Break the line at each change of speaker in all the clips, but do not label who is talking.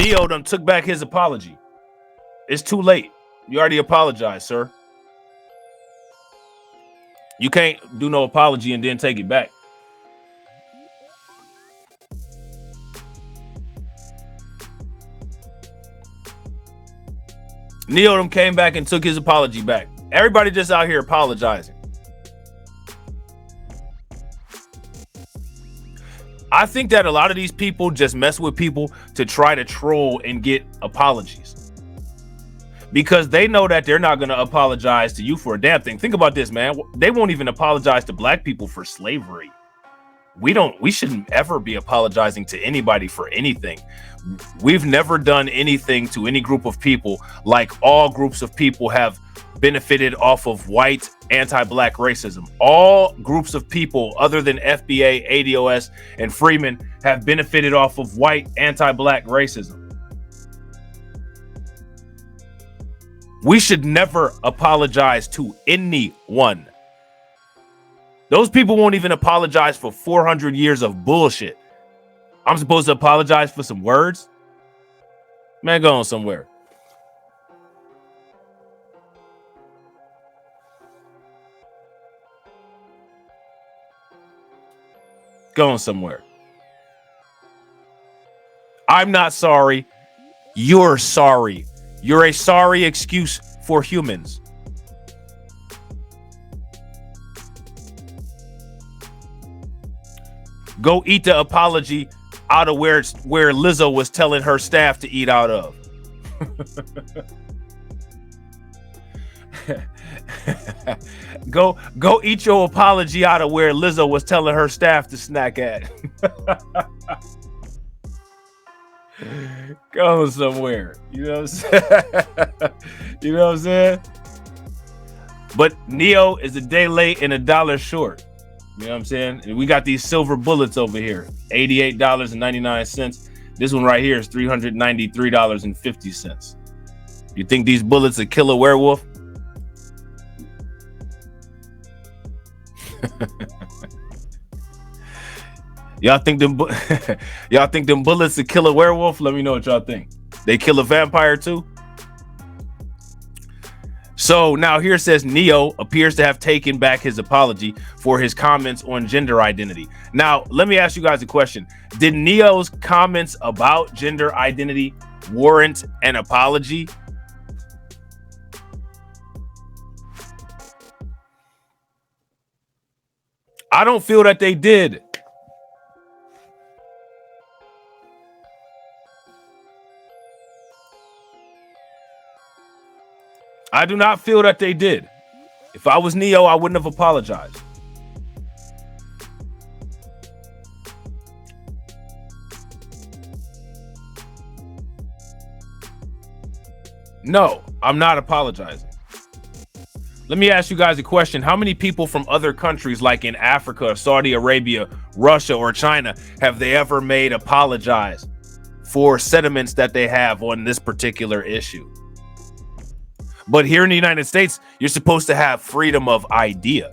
NEYO done took back his apology. It's too late. You already apologized, sir. You can't do no apology and then take it back. NEYO them came back and took his apology back. Everybody just out here apologizing. I think that a lot of these people just mess with people to try to troll and get apologies, because they know that they're not going to apologize to you for a damn thing. Think about this, man. They won't even apologize to black people for slavery. We shouldn't ever be apologizing to anybody for anything. We've never done anything to any group of people like all groups of people have benefited off of white anti-black racism. All groups of people other than FBA, ADOS, and Freeman have benefited off of white anti-black racism. We should never apologize to anyone. Those people won't even apologize for 400 years of bullshit. I'm supposed to apologize for some words? Man, go on somewhere. Going somewhere. I'm not sorry. You're sorry. You're a sorry excuse for humans. Go eat the apology out of where Lizzo was telling her staff to eat out of. Go eat your apology out of where Lizzo was telling her staff to snack at. Go somewhere. You know what I'm saying? You know what I'm saying? But NEYO is a day late and $1 short. You know what I'm saying? And we got these silver bullets over here. $88.99. This one right here is $393.50. You think these bullets would kill a werewolf? Y'all think them bullets would kill a werewolf? Let me know what y'all think. They kill a vampire too? So now here says NEYO appears to have taken back his apology for his comments on gender identity. Now, let me ask you guys a question. Did NEYO's comments about gender identity warrant an apology? I don't feel that they did. I do not feel that they did. If I was NEYO, I wouldn't have apologized. No, I'm not apologizing. Let me ask you guys a question. How many people from other countries like in Africa, Saudi Arabia, Russia, or China have they ever made apologize for sentiments that they have on this particular issue? But here in the United States, you're supposed to have freedom of idea.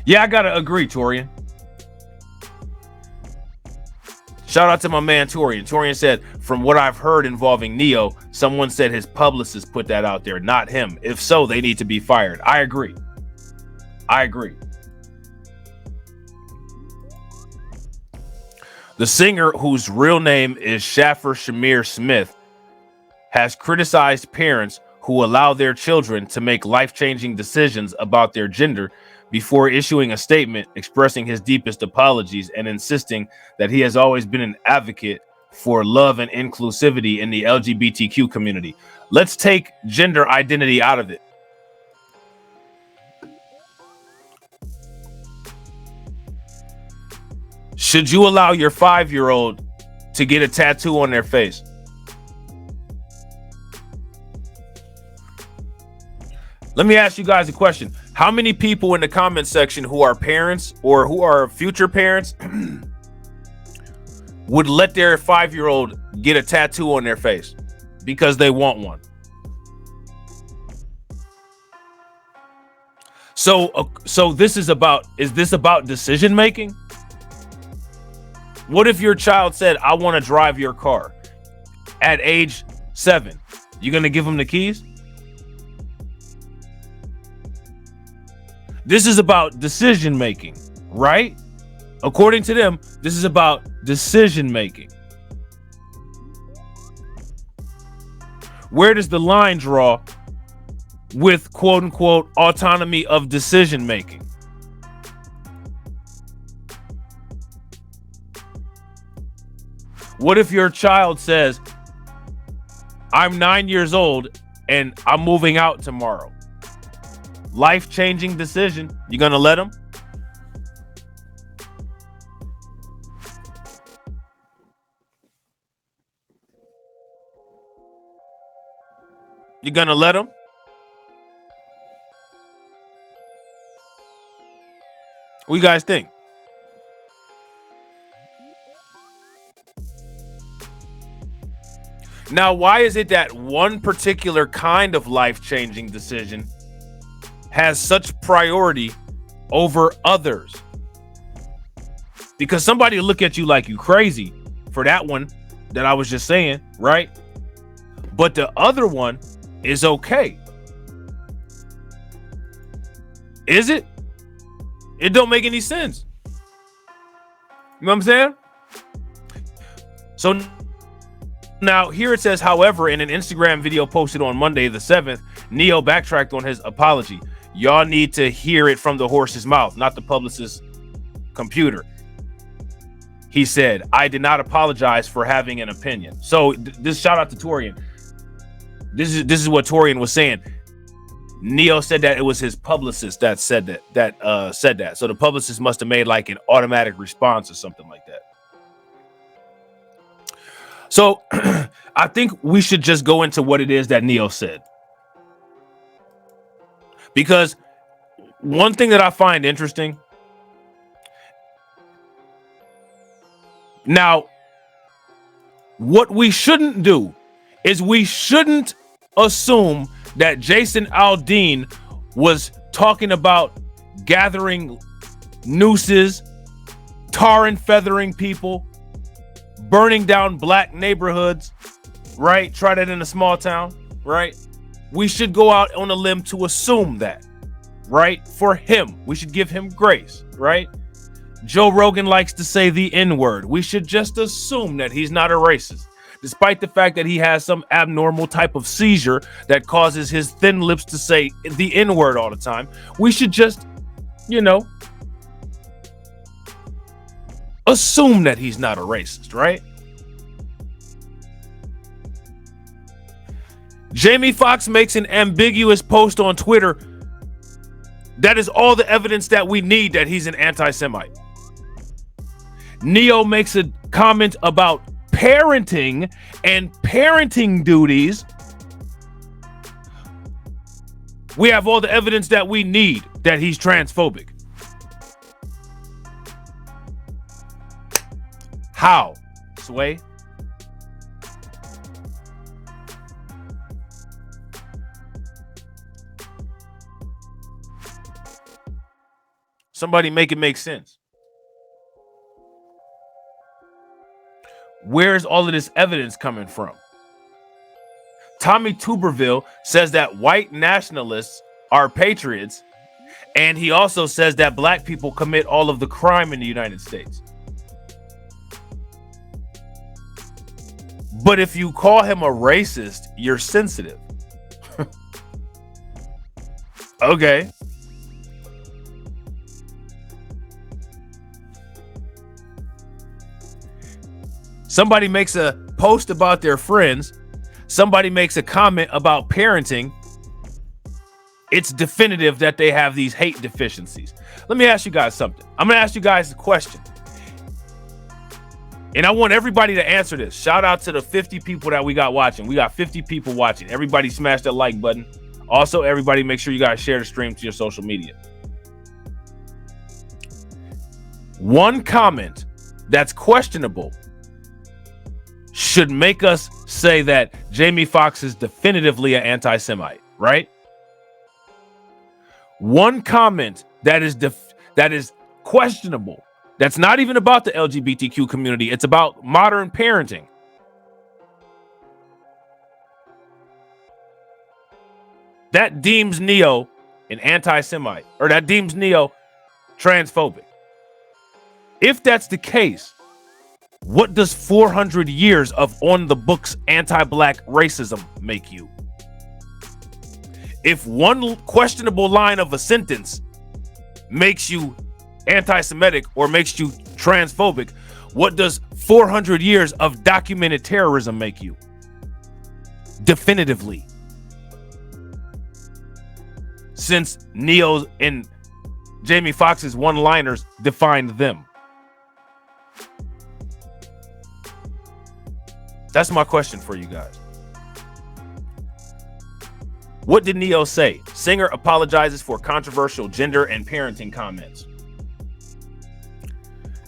Yeah, I gotta agree, Torian. Shout out to my man Torian. Torian said, from what I've heard involving NEYO, someone said his publicist put that out there, not him. If so, they need to be fired. I agree. I agree. The singer, whose real name is Shaffer Shamir Smith, has criticized parents who allow their children to make life-changing decisions about their gender before issuing a statement expressing his deepest apologies and insisting that he has always been an advocate for love and inclusivity in the LGBTQ community. Let's take gender identity out of it. Should you allow your 5-year-old to get a tattoo on their face? Let me ask you guys a question. How many people in the comment section who are parents or who are future parents would let their 5-year-old get a tattoo on their face because they want one? So is this about decision making? What if your child said, I want to drive your car at age 7? You going to give him the keys? This is about decision making, right? According to them, this is about decision making. Where does the line draw with quote unquote autonomy of decision making? What if your child says, I'm 9 years old and I'm moving out tomorrow? Life-changing decision. You gonna let him? You gonna let him? What you guys think? Now, why is it that one particular kind of life-changing decision has such priority over others? Because somebody will look at you like you crazy for that one that I was just saying, right? But the other one is okay. Is it? It don't make any sense. You know what I'm saying? So now here it says, however, in an Instagram video posted on Monday the 7th, NEYO backtracked on his apology. Y'all need to hear it from the horse's mouth, not the publicist's computer. He said, I did not apologize for having an opinion. So this shout out to Torian. This is what Torian was saying. NEYO said that it was his publicist that said that. So the publicist must have made like an automatic response or something like that. So I think we should just go into what it is that NEYO said. Because one thing that I find interesting, now, what we shouldn't do is we shouldn't assume that Jason Aldean was talking about gathering nooses, tar and feathering people, burning down black neighborhoods, right? Try that in a small town, right? We should go out on a limb to assume that, right? For him, we should give him grace, right? Joe Rogan likes to say the N-word. We should just assume that he's not a racist, despite the fact that he has some abnormal type of seizure that causes his thin lips to say the N-word all the time. We should just, assume that he's not a racist, right? Jamie Foxx makes an ambiguous post on Twitter. That is all the evidence that we need that he's an anti-Semite. NEYO makes a comment about parenting and parenting duties. We have all the evidence that we need that he's transphobic. How? Sway? Somebody make it make sense. Where's all of this evidence coming from? Tommy Tuberville says that white nationalists are patriots, and he also says that black people commit all of the crime in the United States. But if you call him a racist, you're sensitive. Okay. Somebody makes a post about their friends. Somebody makes a comment about parenting. It's definitive that they have these hate deficiencies. Let me ask you guys something. I'm going to ask you guys a question. And I want everybody to answer this. Shout out to the 50 people that we got watching. We got 50 people watching. Everybody smash that like button. Also, everybody make sure you guys share the stream to your social media. One comment that's questionable should make us say that Jamie Foxx is definitively an anti-Semite, right? One comment that is questionable That's not even about the LGBTQ community. It's about modern parenting. That deems NEYO an anti-Semite, or that deems NEYO transphobic. If that's the case, what does 400 years of on the books anti-black racism make you? If one questionable line of a sentence makes you anti-Semitic or makes you transphobic, what does 400 years of documented terrorism make you? Definitively. Since NEYO's and Jamie Foxx's one-liners defined them. That's my question for you guys. What did NEYO say? Singer apologizes for controversial gender and parenting comments.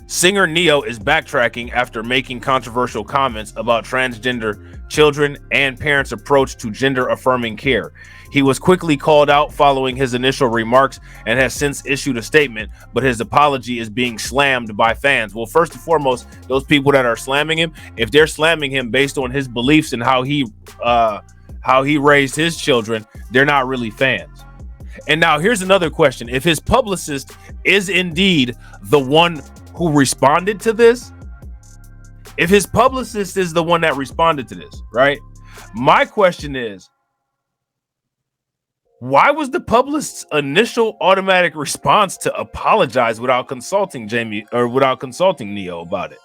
Singer NEYO is backtracking after making controversial comments about transgender children and parents' approach to gender-affirming care. He was quickly called out following his initial remarks and has since issued a statement, but his apology is being slammed by fans. Well, first and foremost, those people that are slamming him, if they're slamming him based on his beliefs and how he raised his children, they're not really fans. And now here's another question. If his publicist is indeed the one who responded to this, if his publicist is the one that responded to this, right? My question is, why was the publicist's initial automatic response to apologize without consulting Jamie or without consulting NEYO about it?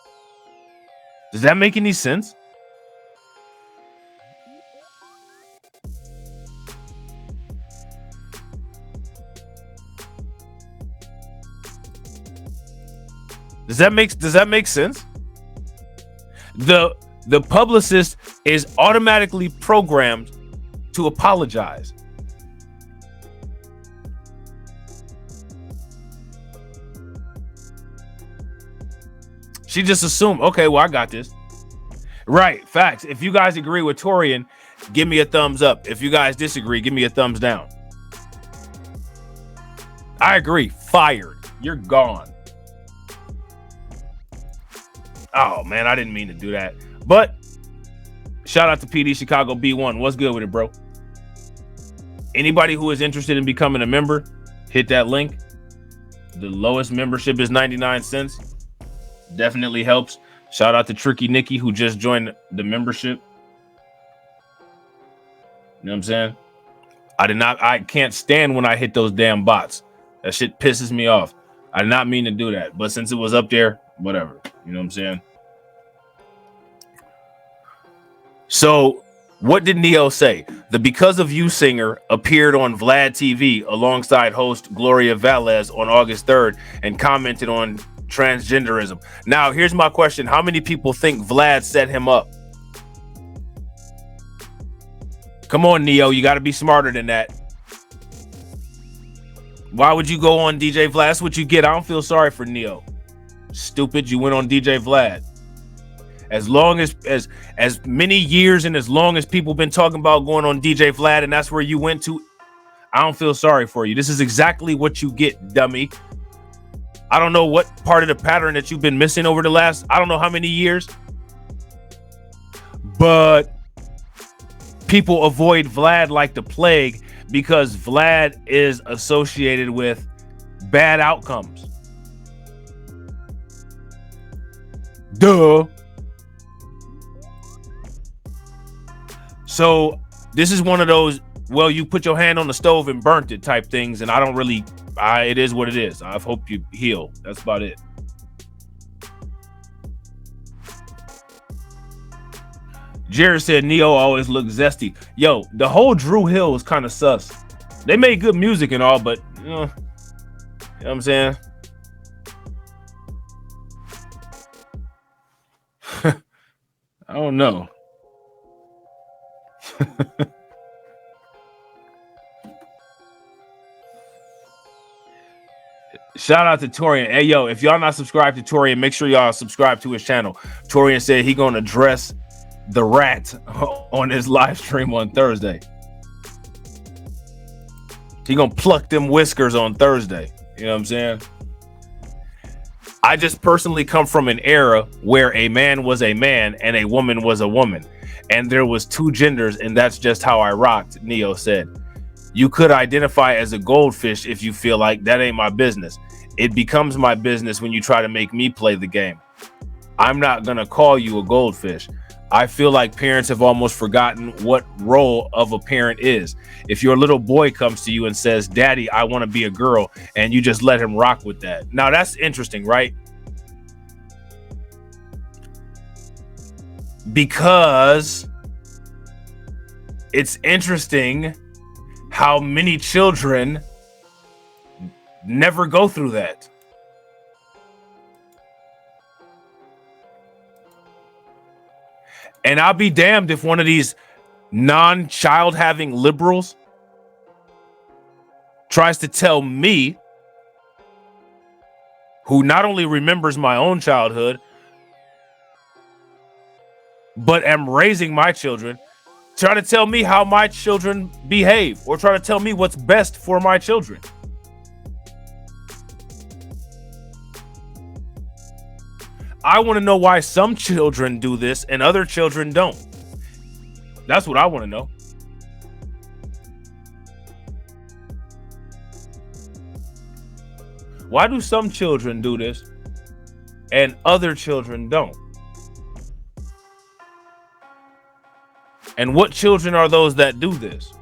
Does that make any sense? Does that make sense? The publicist is automatically programmed to apologize. She just assumed, okay, well, I got this. Right, facts. If you guys agree with Torian, give me a thumbs up. If you guys disagree, give me a thumbs down. I agree. Fired. You're gone. Oh, man, I didn't mean to do that. But shout out to PD Chicago B1. What's good with it, bro? Anybody who is interested in becoming a member, hit that link. The lowest membership is 99 cents. Definitely helps. Shout out to Tricky Nikki who just joined the membership. You know what I'm saying? I can't stand when I hit those damn bots. That shit pisses me off. I did not mean to do that, but since it was up there, whatever. You know what I'm saying? So, what did NEYO say? The Because of You singer appeared on Vlad TV alongside host Gloria Velez on August 3rd and commented on transgenderism. Now, here's my question. How many people think Vlad set him up? Come on, NEYO. You got to be smarter than that. Why would you go on DJ Vlad? That's what you get. I don't feel sorry for NEYO. Stupid. You went on DJ Vlad. As long as many years and as long as people been talking about going on DJ Vlad and that's where you went to, I don't feel sorry for you. This is exactly what you get, dummy. I don't know what part of the pattern that you've been missing over the last, I don't know how many years, but people avoid Vlad like the plague because Vlad is associated with bad outcomes. Duh. So this is one of those, well, you put your hand on the stove and burnt it type things, and I don't really, it is what it is. I hope you heal. That's about it. Jared said NEYO always looks zesty. Yo, the whole Drew Hill was kind of sus. They made good music and all, but you know what I'm saying? I don't know. Shout out to Torian. Hey, yo, if y'all not subscribed to Torian, make sure y'all subscribe to his channel. Torian said he gonna address the rat on his live stream on Thursday. He gonna pluck them whiskers on Thursday. You know what I'm saying? I just personally come from an era where a man was a man and a woman was a woman, and there was two genders, and that's just how I rocked. NEYO said, you could identify as a goldfish if you feel like that ain't my business. It becomes my business when you try to make me play the game. I'm not gonna call you a goldfish. I feel like parents have almost forgotten what role of a parent is. If your little boy comes to you and says, Daddy, I want to be a girl, and you just let him rock with that. Now that's interesting, right? Because it's interesting how many children never go through that. And I'll be damned if one of these non-child having liberals tries to tell me, who not only remembers my own childhood, but am raising my children, try to tell me how my children behave, or try to tell me what's best for my children. I want to know why some children do this and other children don't. That's what I want to know. Why do some children do this and other children don't? And what children are those that do this?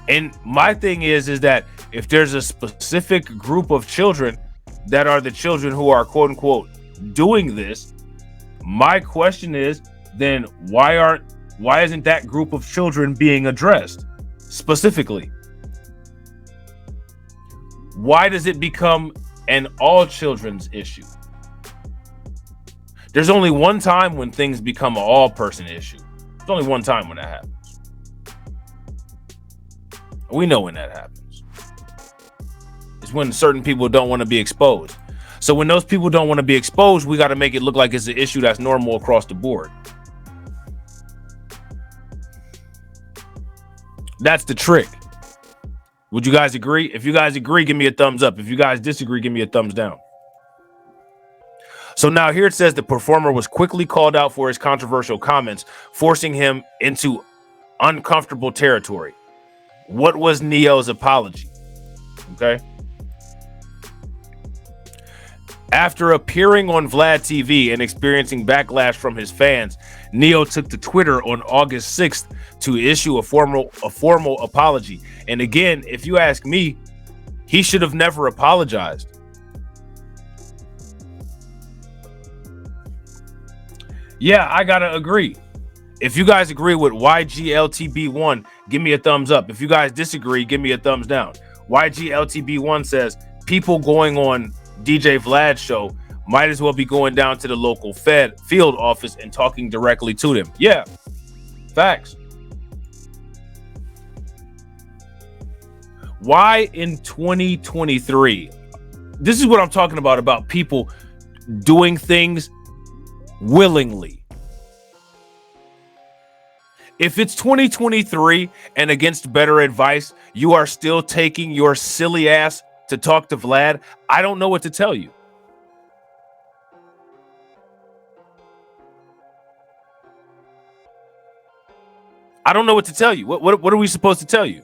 And my thing is that if there's a specific group of children that are the children who are quote unquote doing this, my question is, then why isn't that group of children being addressed specifically? Why does it become an all children's issue? There's only one time when things become an all person issue. There's only one time when that happens. We know when that happens. It's when certain people don't want to be exposed. So when those people don't want to be exposed, we got to make it look like it's an issue that's normal across the board. That's the trick. Would you guys agree? If you guys agree, give me a thumbs up. If you guys disagree, give me a thumbs down. So now here it says the performer was quickly called out for his controversial comments, forcing him into uncomfortable territory. What was NEYO's apology? Okay. After appearing on Vlad TV and experiencing backlash from his fans, NEYO took to Twitter on August 6th to issue a formal apology. And again, if you ask me, he should have never apologized. Yeah, I gotta agree. If you guys agree with YGLTB1, give me a thumbs up. If you guys disagree, give me a thumbs down. YGLTB1 says people going on DJ Vlad's show might as well be going down to the local field office and talking directly to them. Yeah, facts. Why in 2023? This is what I'm talking about people doing things willingly. If it's 2023 and against better advice, you are still taking your silly ass to talk to Vlad, I don't know what to tell you. I don't know what to tell you. What are we supposed to tell you?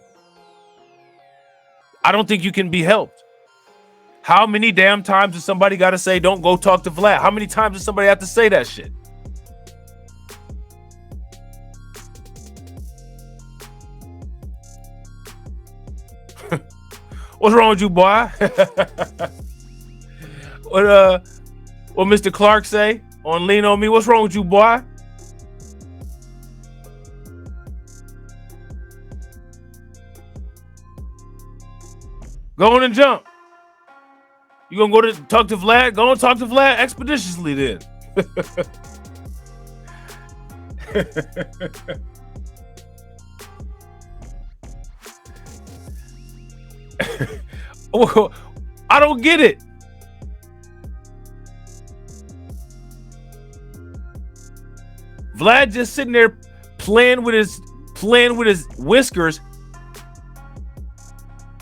I don't think you can be helped. How many damn times does somebody got to say, don't go talk to Vlad? How many times does somebody have to say that shit? What's wrong with you, boy? What Mr. Clark say on Lean On Me? What's wrong with you, boy? Go on and jump. You gonna go to talk to Vlad? Go and talk to Vlad expeditiously then. I don't get it. Vlad just sitting there playing with his whiskers,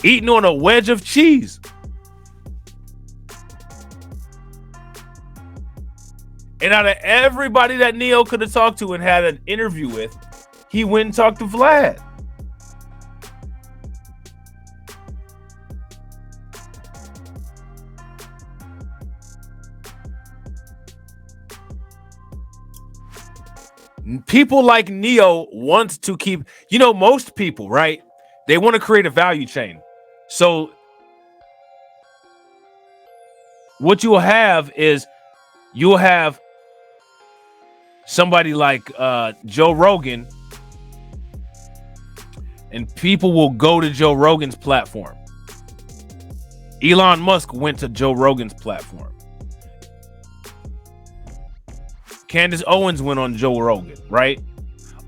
eating on a wedge of cheese. And out of everybody that NEYO could have talked to and had an interview with, he went and talked to Vlad. People like NEYO want to keep, you know, most people, right? They want to create a value chain. So what you'll have is you'll have somebody like Joe Rogan, and people will go to Joe Rogan's platform. Elon Musk went to Joe Rogan's platform. Candace Owens went on Joe Rogan, right?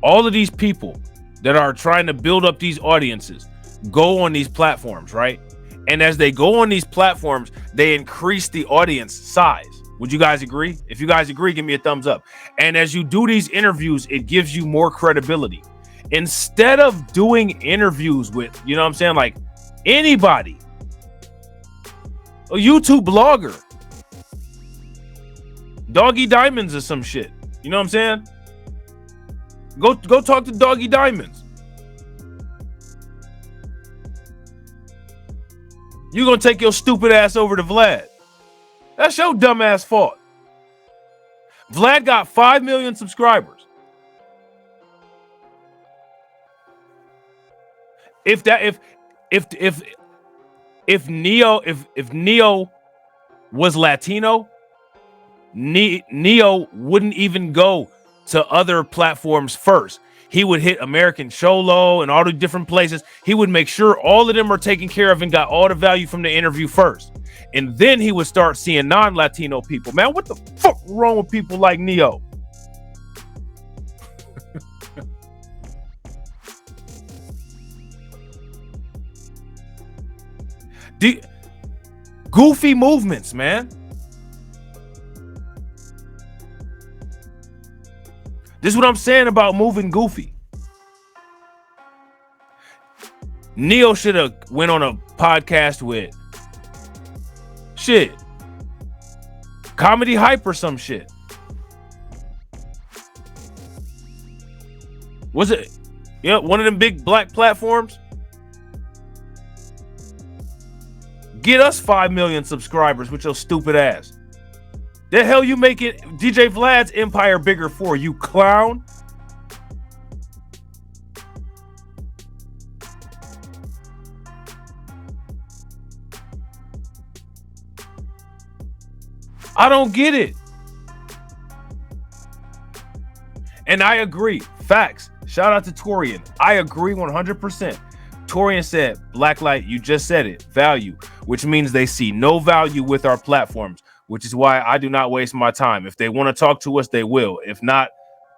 All of these people that are trying to build up these audiences go on these platforms, right? And as they go on these platforms, they increase the audience size. Would you guys agree? If you guys agree, give me a thumbs up. And as you do these interviews, it gives you more credibility. Instead of doing interviews with, you know what I'm saying, like anybody, a YouTube blogger, Doggy Diamonds or some shit. You know what I'm saying? Go talk to Doggy Diamonds. You gonna take your stupid ass over to Vlad. That's your dumb ass fault. Vlad got 5 million subscribers. If NEYO was Latino, NEYO wouldn't even go to other platforms first. He would hit American Cholo and all the different places. He would make sure all of them are taken care of and got all the value from the interview first. And then he would start seeing non-Latino people. Man, what the fuck wrong with people like NEYO? Goofy movements, man. This is what I'm saying about moving goofy. NEYO should have went on a podcast with shit, Comedy Hype or some shit. Was it, yeah, one of them big black platforms? Get us 5 million subscribers with your stupid ass. The hell you make it DJ Vlad's empire bigger for, you clown? I don't get it. And I agree. Facts. Shout out to Torian. I agree 100%. Torian said, Blacklight, you just said it, value, which means they see no value with our platforms, which is why I do not waste my time. If they want to talk to us, they will. If not,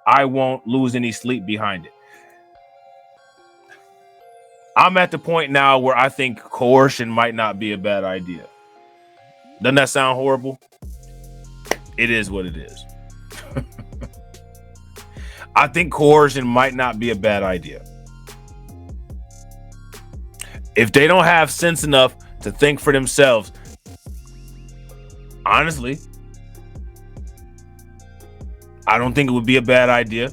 I won't lose any sleep behind it. I'm at the point now where I think coercion might not be a bad idea. Doesn't that sound horrible? It is what it is. I think coercion might not be a bad idea. If they don't have sense enough to think for themselves, honestly, I don't think it would be a bad idea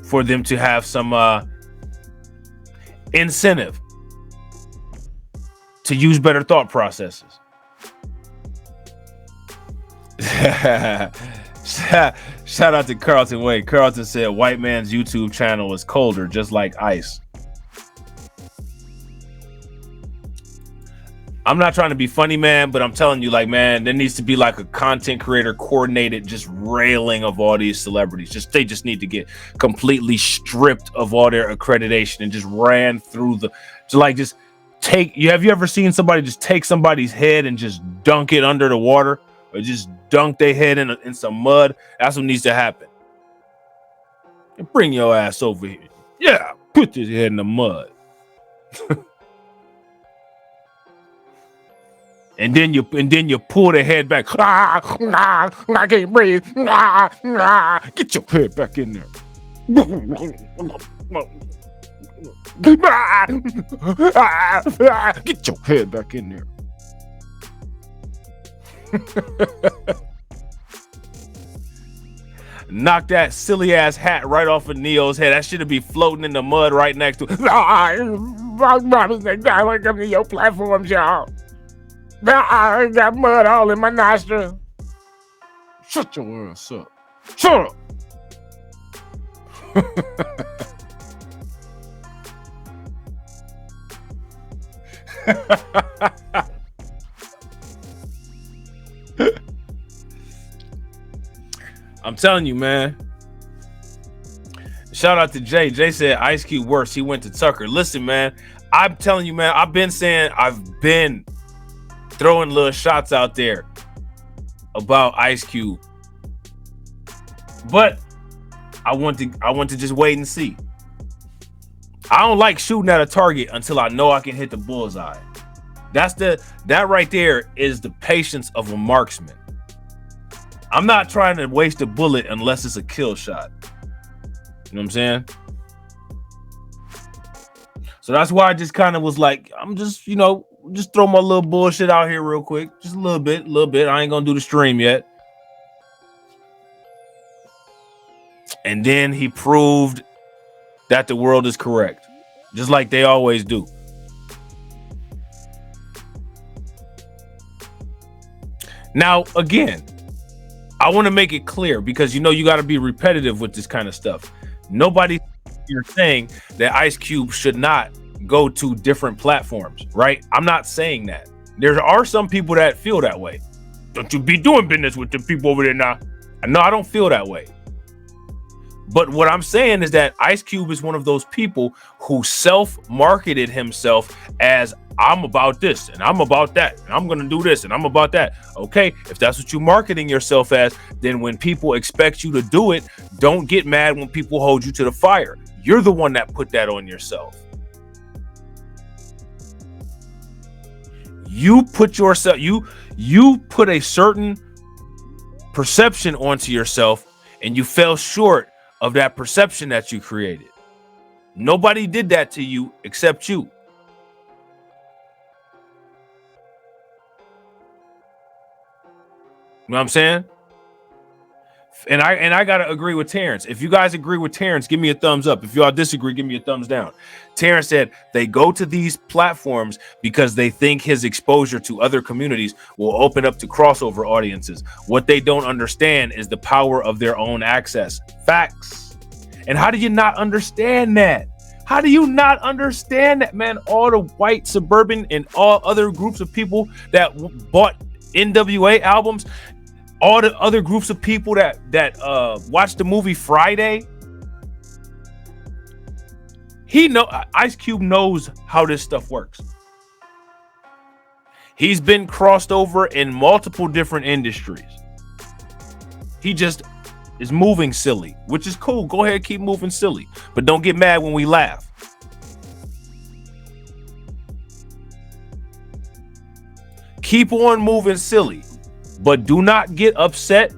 for them to have some incentive to use better thought processes. Shout out to Carlton Wade. Carlton said white man's YouTube channel is colder, just like ice. I'm not trying to be funny, man, but I'm telling you, like, man, there needs to be like a content creator coordinated just railing of all these celebrities. They just need to get completely stripped of all their accreditation and just ran through the, just take, have you ever seen somebody just take somebody's head and just dunk it under the water, or just dunk their head in some mud? That's what needs to happen. And bring your ass over here. Yeah, put this head in the mud. And then you pull the head back. I can't breathe. Get your head back in there. Get your head back in there. Knock that silly ass hat right off of Neo's head. That should be floating in the mud right next to
I come to your platforms, y'all. I got mud all in my nostril. Shut your ass up. Shut up.
I'm telling you, man. Shout out to Jay. Jay said Ice Cube worse. He went to Tucker. Listen, man. I'm telling you, man. I've been throwing little shots out there about Ice Cube, but I want to just wait and see. I don't like shooting at a target until I know I can hit the bullseye. That right there is the patience of a marksman. I'm not trying to waste a bullet unless it's a kill shot. You know what I'm saying? So that's why I just kind of was like, I'm just, just throw my little bullshit out here real quick. Just a little bit. I ain't gonna do the stream yet. And then he proved that the world is correct, just like they always do. Now, again, I want to make it clear because you got to be repetitive with this kind of stuff. Nobody you're saying that Ice Cube should not go to different platforms, right? I'm not saying that. There are some people that feel that way. Don't you be doing business with the people over there now? No, I don't feel that way. But what I'm saying is that Ice Cube is one of those people who self-marketed himself as, I'm about this and I'm about that and I'm gonna do this and I'm about that. Okay, if that's what you're marketing yourself as, then when people expect you to do it, don't get mad when people hold you to the fire. You're the one that put that on yourself. You put yourself, you put a certain perception onto yourself and you fell short of that perception that you created. Nobody did that to you except you. You know what I'm saying? And I gotta agree with Terrence. If you guys agree with Terrence, give me a thumbs up. If y'all disagree, give me a thumbs down. Terrence said they go to these platforms because they think his exposure to other communities will open up to crossover audiences. What they don't understand is the power of their own access. Facts. And how do you not understand that? How do you not understand that, man? All the white suburban and all other groups of people that bought NWA albums, all the other groups of people that watched the movie Friday, Ice Cube knows how this stuff works. He's been crossed over in multiple different industries. He just is moving silly, which is cool. Go ahead, keep moving silly, but don't get mad when we laugh. Keep on moving silly, but do not get upset.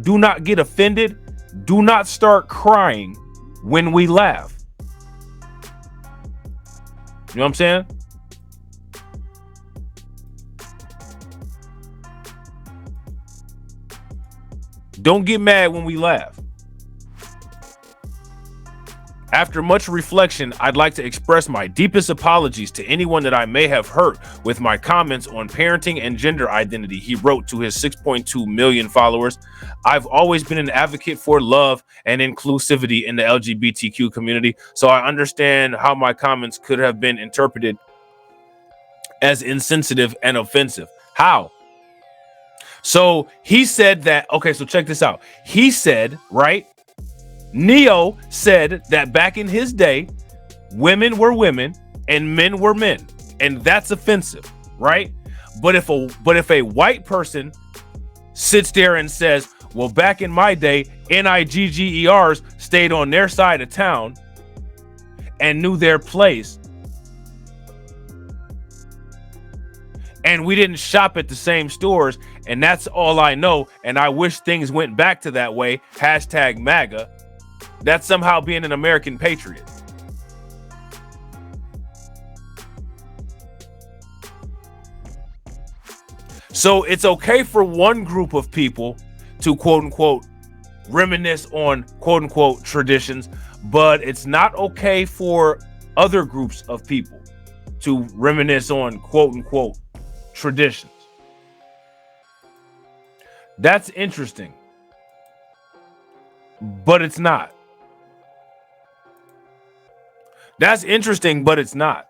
Do not get offended. Do not start crying when we laugh. You know what I'm saying? Don't get mad when we laugh. After much reflection, I'd like to express my deepest apologies to anyone that I may have hurt with my comments on parenting and gender identity, he wrote to his 6.2 million followers. I've always been an advocate for love and inclusivity in the LGBTQ community, so I understand how my comments could have been interpreted as insensitive and offensive. How? So he said that, okay, so check this out. He said, right? NEYO said that back in his day, women were women and men were men, and that's offensive, right? But if a white person sits there and says, well, back in my day, NIGGERs stayed on their side of town and knew their place, and we didn't shop at the same stores, and that's all I know, and I wish things went back to that way, hashtag MAGA. That's somehow being an American patriot. So it's okay for one group of people to quote unquote reminisce on quote unquote traditions, but it's not okay for other groups of people to reminisce on quote unquote traditions. That's interesting, but it's not. That's interesting, but it's not.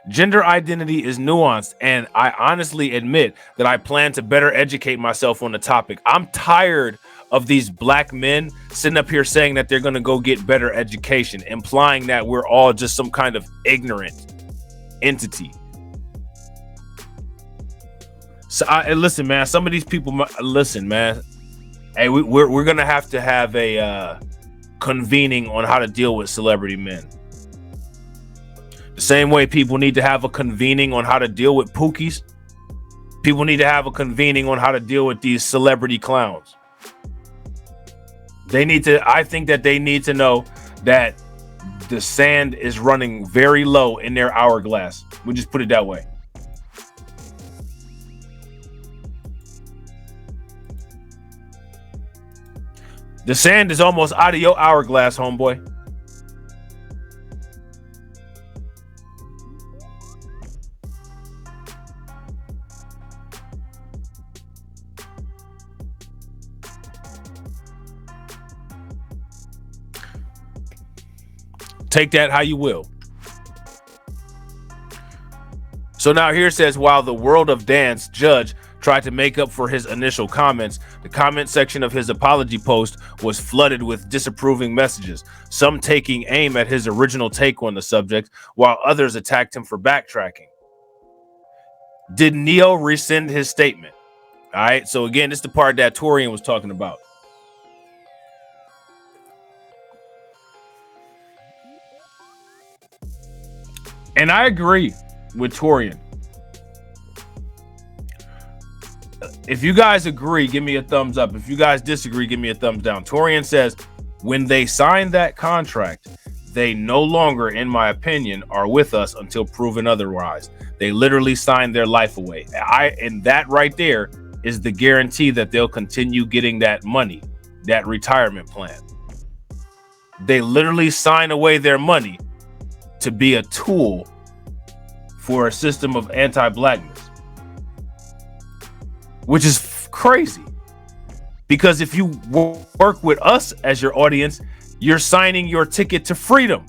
Gender identity is nuanced, and I honestly admit that I plan to better educate myself on the topic. I'm tired of these black men sitting up here saying that they're going to go get better education, implying that we're all just some kind of ignorant entity. So listen, man, some of these people, listen, man, hey, we're going to have a convening on how to deal with celebrity men. The same way people need to have a convening on how to deal with pookies, people need to have a convening on how to deal with these celebrity clowns. I think that they need to know that the sand is running very low in their hourglass. We'll just put it that way. The sand is almost out of your hourglass, homeboy. Take that how you will. So now here it says, while the World of Dance judge tried to make up for his initial comments, the comment section of his apology post was flooded with disapproving messages, some taking aim at his original take on the subject, while others attacked him for backtracking. Did NEYO rescind his statement? All right, so again, this is the part that Torian was talking about. And I agree with Torian. If you guys agree, give me a thumbs up. If you guys disagree, give me a thumbs down. Torian says, when they signed that contract, they no longer, in my opinion, are with us until proven otherwise. They literally signed their life away. And that right there is the guarantee that they'll continue getting that money, that retirement plan. They literally sign away their money to be a tool for a system of anti-blackness, which is crazy, because if you work with us as your audience, you're signing your ticket to freedom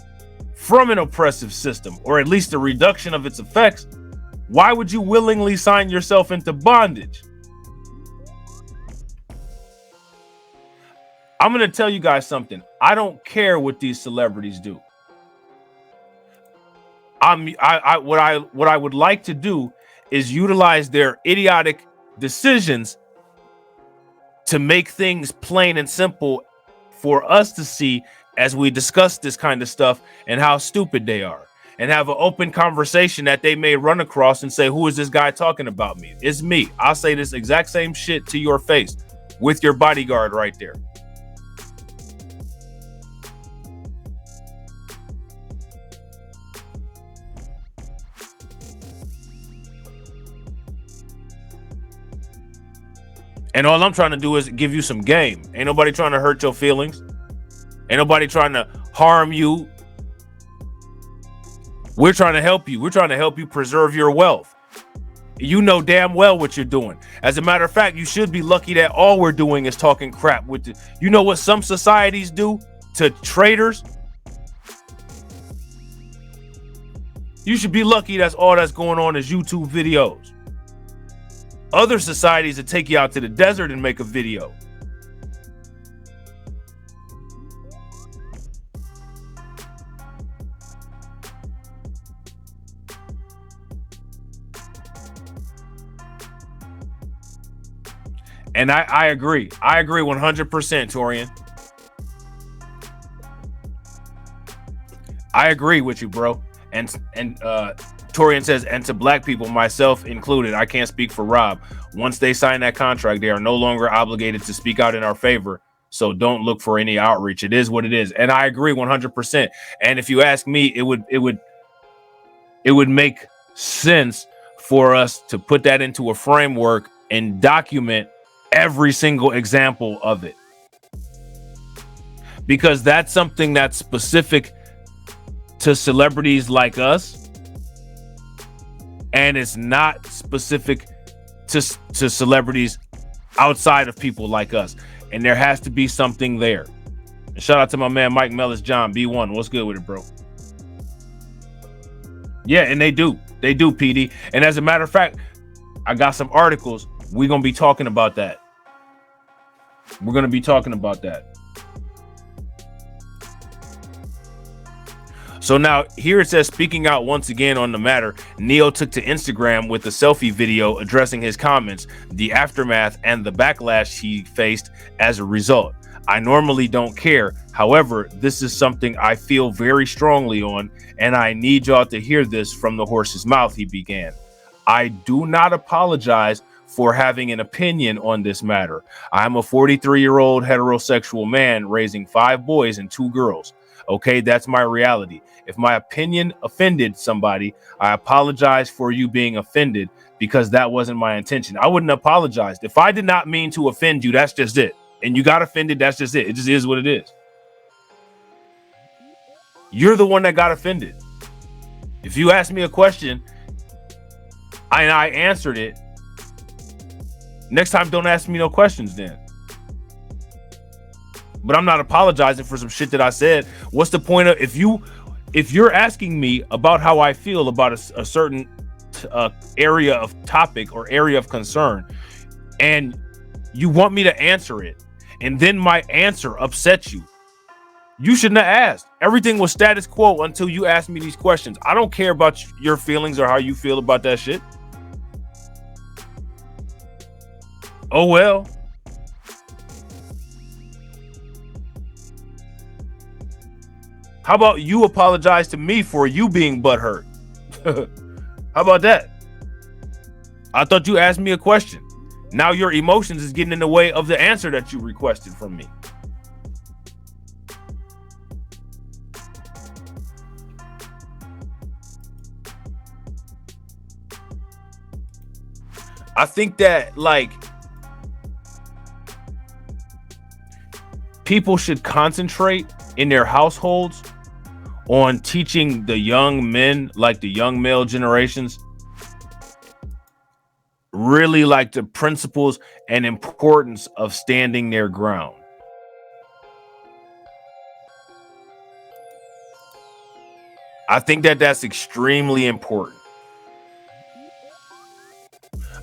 from an oppressive system, or at least a reduction of its effects. Why would you willingly sign yourself into bondage? I'm going to tell you guys something. I don't care what these celebrities do. What I would like to do is utilize their idiotic decisions to make things plain and simple for us to see as we discuss this kind of stuff and how stupid they are, and have an open conversation that they may run across and say, who is this guy talking about me? It's me. I'll say this exact same shit to your face with your bodyguard right there. And all I'm trying to do is give you some game. Ain't nobody trying to hurt your feelings. Ain't nobody trying to harm you. We're trying to help you. We're trying to help you preserve your wealth. You know damn well what you're doing. As a matter of fact, you should be lucky that all we're doing is talking crap with the, you know what some societies do to traders? You should be lucky that's all that's going on is YouTube videos. Other societies that take you out to the desert and make a video. And I agree. I agree 100%, Torian. I agree with you, bro. And Torian says, and to black people, myself included, I can't speak for Rob. Once they sign that contract, they are no longer obligated to speak out in our favor. So don't look for any outreach. It is what it is. And I agree 100%. And if you ask me, it would make sense for us to put that into a framework and document every single example of it. Because that's something that's specific to celebrities like us, and it's not specific to celebrities outside of people like us. And there has to be something there. And shout out to my man Mike Mellis John B1. What's good with it, bro? Yeah, and they do, PD. And as a matter of fact, I got some articles. We're gonna be talking about that. So now here it says, speaking out once again on the matter, NEYO took to Instagram with a selfie video addressing his comments, the aftermath, and the backlash he faced as a result. I normally don't care. However, this is something I feel very strongly on, and I need y'all to hear this from the horse's mouth, he began. I do not apologize for having an opinion on this matter. I am a 43-year-old heterosexual man raising 5 boys and 2 girls. Okay, that's my reality. If my opinion offended somebody, I apologize for you being offended, because that wasn't my intention. I wouldn't apologize. If I did not mean to offend you, that's just it. And you got offended, that's just it. It just is what it is. You're the one that got offended. If you asked me a question and I answered it, next time don't ask me no questions then. But I'm not apologizing for some shit that I said. What's the point of, if you're asking me about how I feel about a certain area of topic or area of concern, and you want me to answer it, and then my answer upsets you, you shouldn't have asked. Everything was status quo until you asked me these questions. I don't care about your feelings or how you feel about that shit. Oh well. How about you apologize to me for you being butthurt? How about that? I thought you asked me a question. Now your emotions is getting in the way of the answer that you requested from me. I think that, like, people should concentrate in their households on teaching the young men, like the young male generations, really like the principles and importance of standing their ground. I think that that's extremely important.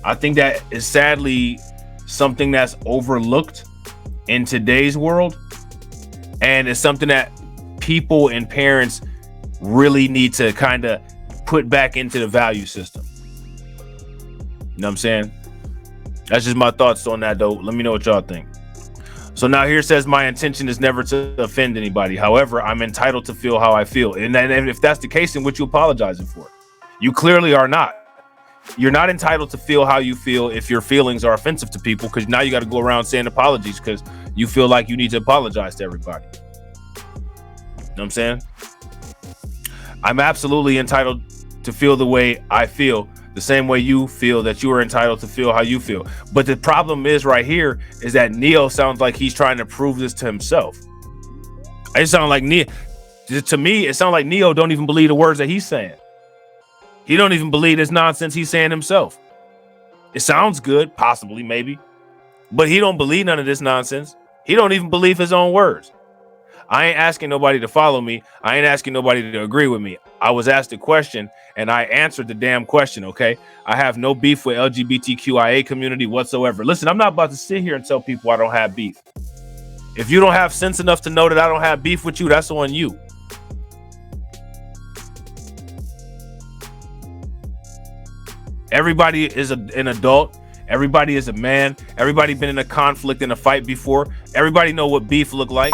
I think that is sadly something that's overlooked in today's world, and it's something that people and parents really need to kind of put back into the value system. You know what I'm saying? That's just my thoughts on that, though. Let me know what y'all think. So now here it says, my intention is never to offend anybody. However, I'm entitled to feel how I feel. And if that's the case, then what you apologizing for? You clearly are not. You're not entitled to feel how you feel if your feelings are offensive to people, because now you got to go around saying apologies because you feel like you need to apologize to everybody. You know what I'm saying? I'm absolutely entitled to feel the way I feel, the same way you feel that you are entitled to feel how you feel. But the problem is right here is that NEYO sounds like he's trying to prove this to himself. It sounds like NEYO, to me, it sounds like NEYO don't even believe the words that he's saying. He don't even believe this nonsense he's saying himself. It sounds good, possibly, maybe, but he don't believe none of this nonsense. He don't even believe his own words. I ain't asking nobody to follow me. I ain't asking nobody to agree with me. I was asked a question and I answered the damn question, okay? I have no beef with LGBTQIA community whatsoever. Listen, I'm not about to sit here and tell people I don't have beef. If you don't have sense enough to know that I don't have beef with you, that's on you. Everybody is an adult. Everybody is a man. Everybody been in a conflict, in a fight before. Everybody know what beef look like.